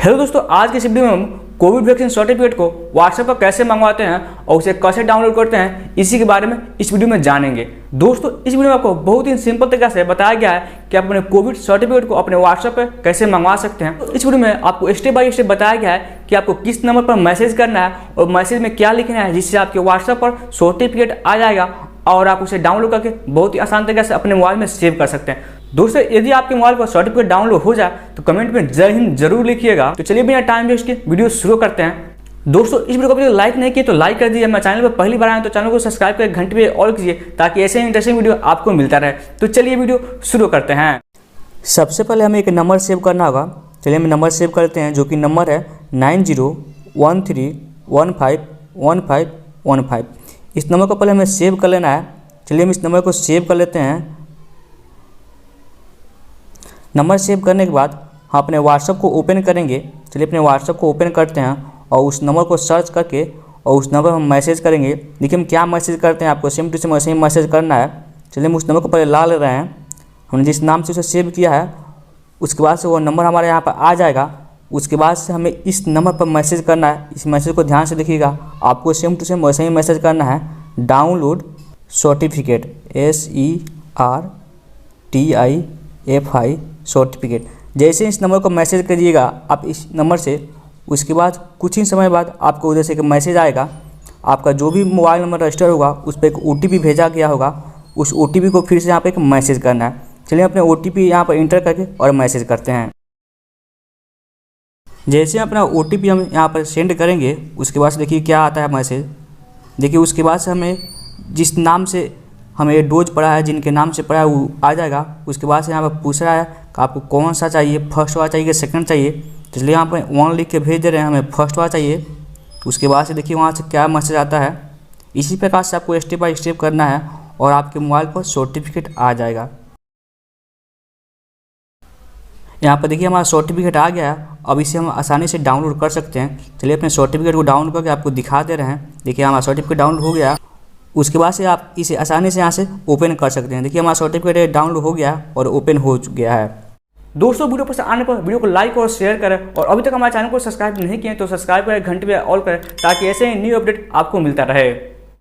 Hello दोस्तों, आज के इस वीडियो में हम कोविड वैक्सीन सर्टिफिकेट को व्हाट्सएप पर कैसे मंगवाते हैं और उसे कैसे डाउनलोड करते हैं, इसी के बारे में इस वीडियो में जानेंगे। दोस्तों, इस वीडियो में आपको बहुत ही सिंपल तरीके से बताया गया है कि आप अपने कोविड सर्टिफिकेट को अपने व्हाट्सएप पर कैसे मंगवा सकते हैं। तो इस वीडियो में आपको स्टेप बाय स्टेप बताया गया है कि आपको किस नंबर पर मैसेज करना है और मैसेज में क्या लिखना है, जिससे आपके व्हाट्सएप पर सर्टिफिकेट आ जाएगा और आप उसे डाउनलोड करके बहुत ही आसान तरीके से अपने मोबाइल में सेव कर सकते हैं। दोस्तों, यदि आपके मोबाइल पर सर्टिफिकेट डाउनलोड हो जाए तो कमेंट में जय हिंद जरूर लिखिएगा। तो चलिए बिना टाइम वेस्ट के वीडियो शुरू करते हैं। दोस्तों, इस वीडियो को अभी लाइक नहीं किए तो लाइक कर दीजिए। मैं चैनल पर पहली बार आए तो चैनल को सब्सक्राइब करके घंटे पे ऑल कीजिए ताकि ऐसे इंटरेस्टिंग वीडियो आपको मिलता रहे। तो चलिए वीडियो शुरू करते हैं। सबसे पहले हमें एक नंबर सेव करना होगा। चलिए हम नंबर सेव करते हैं, जो कि नंबर है 9013151515। इस नंबर को पहले हमें सेव कर लेना है। चलिए हम इस नंबर को सेव कर लेते हैं। नंबर सेव करने के बाद हम अपने व्हाट्सएप को ओपन करेंगे। चलिए अपने व्हाट्सएप को ओपन करते हैं और उस नंबर को सर्च करके और उस नंबर पर हम मैसेज करेंगे। देखिए हम क्या मैसेज करते हैं, आपको सेम टू सेम वैसे ही मैसेज करना है। चलिए हम उस नंबर को पहले ला ले रहे हैं। हमने जिस नाम से उसे सेव किया है उसके बाद से वो नंबर हमारे यहाँ पर आ जाएगा। उसके बाद से हमें इस नंबर पर मैसेज करना है। इस मैसेज को ध्यान से देखिएगा, आपको सेम टू सेम वैसे ही मैसेज करना है, डाउनलोड सर्टिफिकेट, SERTIFI सर्टिफिकेट। जैसे इस नंबर को मैसेज करिएगा आप इस नंबर से, उसके बाद कुछ ही समय बाद आपको उधर से एक मैसेज आएगा। आपका जो भी मोबाइल नंबर रजिस्टर होगा उस पर एक OTP भेजा गया होगा। उस OTP को फिर से यहाँ पे एक मैसेज करना है। चलिए अपने OTP यहाँ पर इंटर करके और मैसेज करते हैं। जैसे अपना OTP हम यहाँ पर सेंड करेंगे उसके बाद से देखिए क्या आता है मैसेज। देखिए उसके बाद से हमें जिस नाम से हमें डोज पड़ा है, जिनके नाम से पड़ा है वो आ जाएगा। उसके बाद से यहाँ पर पूछ रहा है कि आपको कौन सा चाहिए, फर्स्ट वाला चाहिए कि सेकंड चाहिए। इसलिए यहाँ पर 1 लिख के भेज दे रहे हैं, हमें फर्स्ट वाला चाहिए। उसके बाद से देखिए वहाँ से क्या मैसेज आता है। इसी प्रकार से आपको स्टेप बाय स्टेप करना है और आपके मोबाइल पर सर्टिफिकेट आ जाएगा। यहाँ पर देखिए हमारा सर्टिफिकेट आ गया है। अब इसे हम आसानी से डाउनलोड कर सकते हैं। चलिए अपने सर्टिफिकेट को डाउनलोड करके आपको दिखा दे रहे हैं। देखिए हमारा सर्टिफिकेट डाउनलोड हो गया। उसके बाद से आप इसे आसानी से यहाँ से ओपन कर सकते हैं। देखिए हमारा सर्टिफिकेट डाउनलोड हो गया और ओपन हो गया है। दोस्तों, वीडियो पसंद आने पर वीडियो को लाइक और शेयर करें और अभी तक हमारे चैनल को सब्सक्राइब नहीं किए तो सब्सक्राइब करें, घंटे पे ऑल करें ताकि ऐसे ही न्यू अपडेट आपको मिलता रहे।